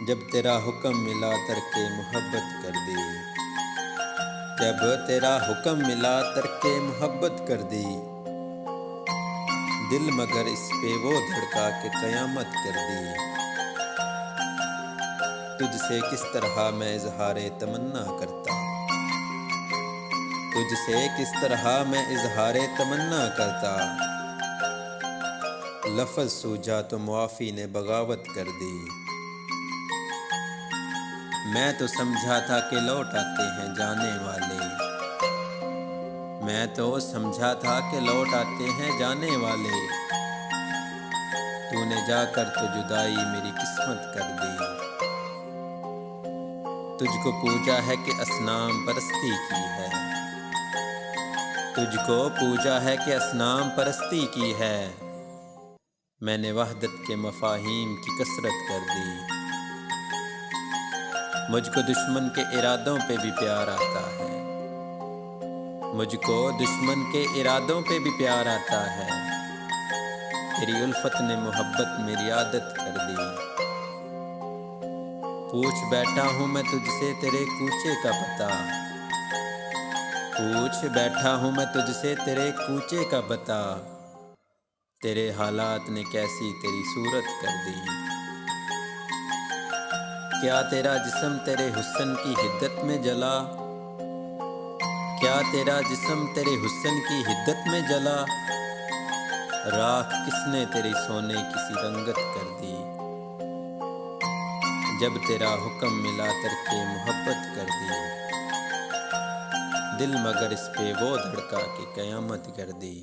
جب تیرا حکم ملا ترک محبت کر دی، جب تیرا حکم ملا ترک محبت کر دی، دل مگر اس پہ وہ دھڑکا کہ قیامت کر دی۔ تجھ سے کس طرح میں اظہار تمنا کرتا، تجھ سے کس طرح میں اظہار تمنا کرتا، لفظ سوجا تو معافی نے بغاوت کر دی۔ میں تو سمجھا تھا کہ لوٹ آتے ہیں جانے والے، میں تو سمجھا تھا کہ لوٹ آتے ہیں جانے والے، تو نے جا کر تو جدائی میری قسمت کر دی۔ تجھ کو پوجا ہے کہ اصنام پرستی کی ہے، تجھ کو پوجا ہے کہ اصنام پرستی کی ہے، میں نے وحدت کے مفاہیم کی کثرت کر دی۔ مجھ کو دشمن کے ارادوں پہ بھی پیار آتا ہے، مجھ کو دشمن کے ارادوں پہ بھی پیار آتا ہے، تیری الفت نے محبت میری عادت کر دی۔ پوچھ بیٹھا ہوں میں تجھ سے تیرے کوچے کا پتہ، پوچھ بیٹھا ہوں میں تجھ سے تیرے کوچے کا پتہ، تیرے حالات نے کیسی تیری صورت کر دی۔ کیا تیرا جسم تیرے حسن کی حدت میں جلا، کیا تیرا جسم تیرے حسن کی حدت میں جلا، راکھ کس نے تیری سونے کی سی رنگت کر دی۔ جب تیرا حکم ملا ترک محبت کر دی، دل مگر اس پہ وہ دھڑکا کہ قیامت کر دی۔